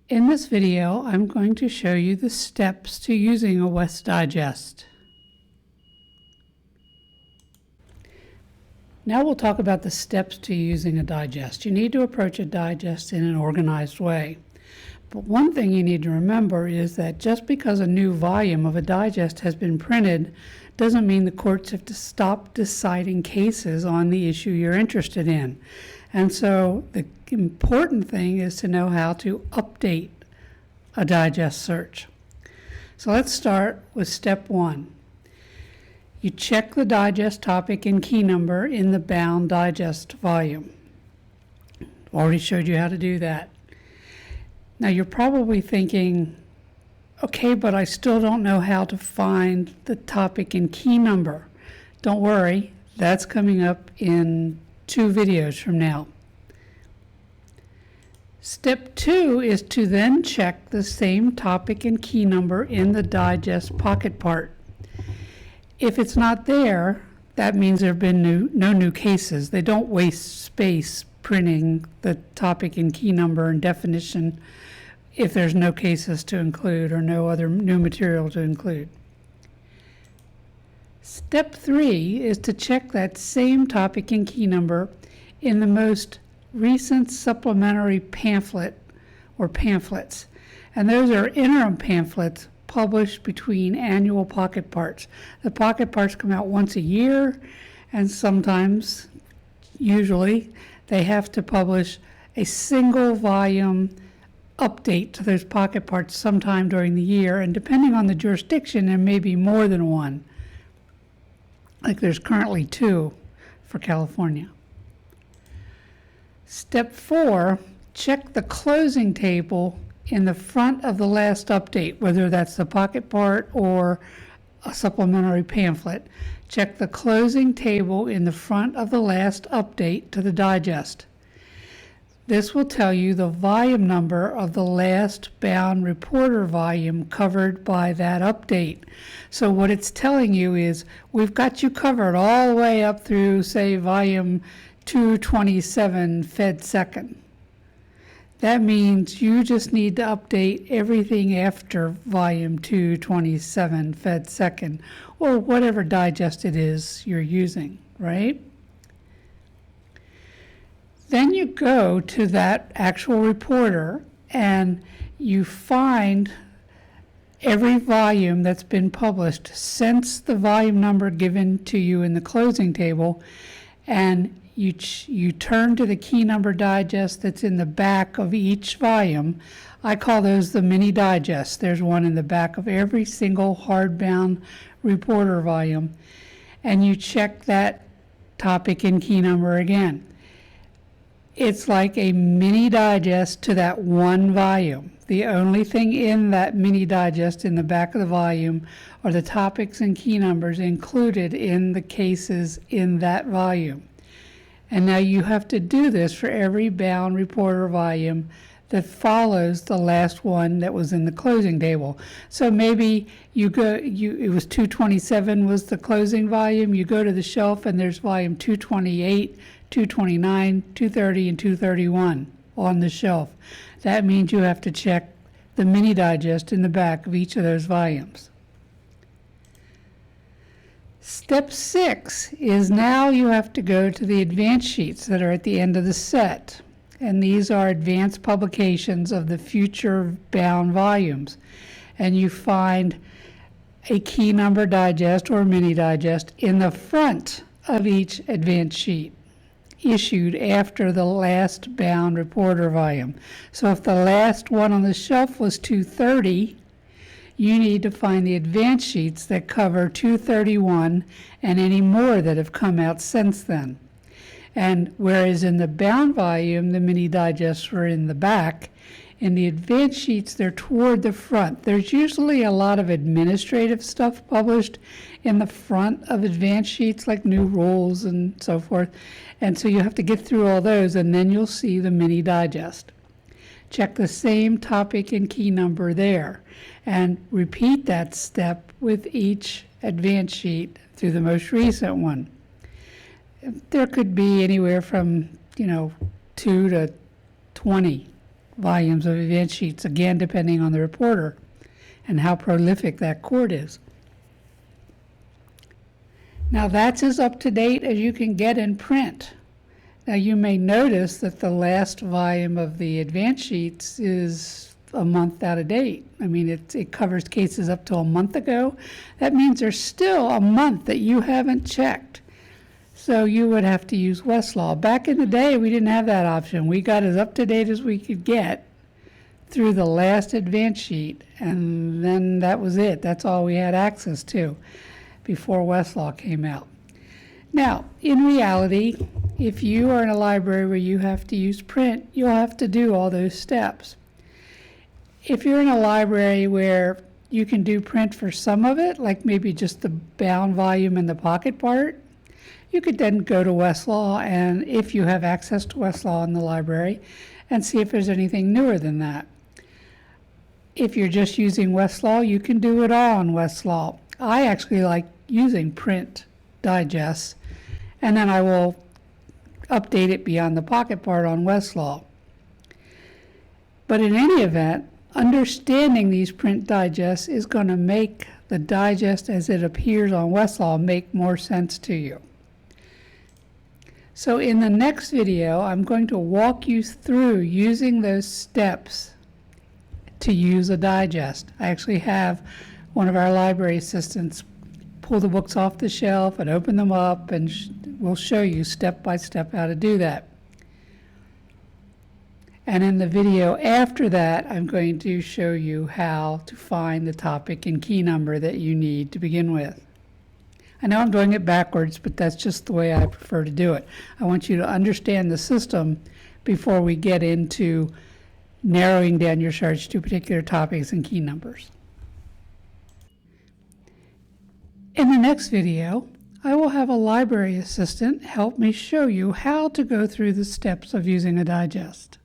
In this video, I'm going to show you the steps to using a West Digest. Now we'll talk about the steps to using a digest. You need to approach a digest in an organized way. But one thing you need to remember is that just because a new volume of a digest has been printed doesn't mean the courts have to stop deciding cases on the issue you're interested in. And so the important thing is to know how to update a digest search. So let's start with step 1. You check the digest topic and key number in the bound digest volume. Already showed you how to do that. Now you're probably thinking, okay, but I still don't know how to find the topic and key number. Don't worry, that's coming up in 2 videos from now. Step 2 is to then check the same topic and key number in the digest pocket part. If it's not there, that means there have been no new cases. They don't waste space printing the topic and key number and definition if there's no cases to include or no other new material to include. Step 3 is to check that same topic and key number in the most recent supplementary pamphlet or pamphlets. And those are interim pamphlets published between annual pocket parts. The pocket parts come out once a year, and sometimes, usually, they have to publish a single volume update to those pocket parts sometime during the year, and depending on the jurisdiction, there may be more than one. Like there's currently 2 for California. Step 4, check the closing table in the front of the last update, whether that's the pocket part or a supplementary pamphlet. Check the closing table in the front of the last update to the digest. This will tell you the volume number of the last bound reporter volume covered by that update. So what it's telling you is we've got you covered all the way up through, say, volume 227 Fed Second. That means you just need to update everything after volume 227 Fed Second, or whatever digest it is you're using, right? Then you go to that actual reporter and you find every volume that's been published since the volume number given to you in the closing table, and you turn to the key number digest that's in the back of each volume. I call those the mini digests. There's one in the back of every single hardbound reporter volume, and you check that topic and key number again. It's like a mini digest to that one volume. The only thing in that mini digest in the back of the volume are the topics and key numbers included in the cases in that volume. And now you have to do this for every bound reporter volume that follows the last one that was in the closing table. So maybe it was 227 was the closing volume. You go to the shelf and there's volume 228, 229, 230, and 231 on the shelf. That means you have to check the mini digest in the back of each of those volumes. Step 6 is now you have to go to the advance sheets that are at the end of the set. And these are advanced publications of the future bound volumes. And you find a key number digest or mini digest in the front of each advance sheet, issued after the last bound reporter volume. So if the last one on the shelf was 230, you need to find the advance sheets that cover 231 and any more that have come out since then. And whereas in the bound volume, the mini digests were in the back, in the advance sheets, they're toward the front. There's usually a lot of administrative stuff published in the front of advance sheets, like new rules and so forth. And so you have to get through all those, and then you'll see the mini digest. Check the same topic and key number there, and repeat that step with each advance sheet through the most recent one. There could be anywhere from 2 to 20 volumes of event sheets, again depending on the reporter and how prolific that court is. Now that's as up to date as you can get in print. Now you may notice that the last volume of the advance sheets is a month out of date. I mean, it covers cases up to a month ago. That means there's still a month that you haven't checked. So you would have to use Westlaw. Back in the day, we didn't have that option. We got as up to date as we could get through the last advance sheet, and then that was it. That's all we had access to before Westlaw came out. Now, in reality, if you are in a library where you have to use print, you'll have to do all those steps. If you're in a library where you can do print for some of it, like maybe just the bound volume and the pocket part, you could then go to Westlaw, and if you have access to Westlaw in the library, and see if there's anything newer than that. If you're just using Westlaw, you can do it all on Westlaw. I actually like using print digests, and then I will update it beyond the pocket part on Westlaw. But in any event, understanding these print digests is going to make the digest as it appears on Westlaw make more sense to you. So in the next video, I'm going to walk you through using those steps to use a digest. I actually have one of our library assistants pull the books off the shelf and open them up, and we'll show you step by step how to do that. And in the video after that, I'm going to show you how to find the topic and key number that you need to begin with. I know I'm doing it backwards, but that's just the way I prefer to do it. I want you to understand the system before we get into narrowing down your search to particular topics and key numbers. In the next video, I will have a library assistant help me show you how to go through the steps of using a digest.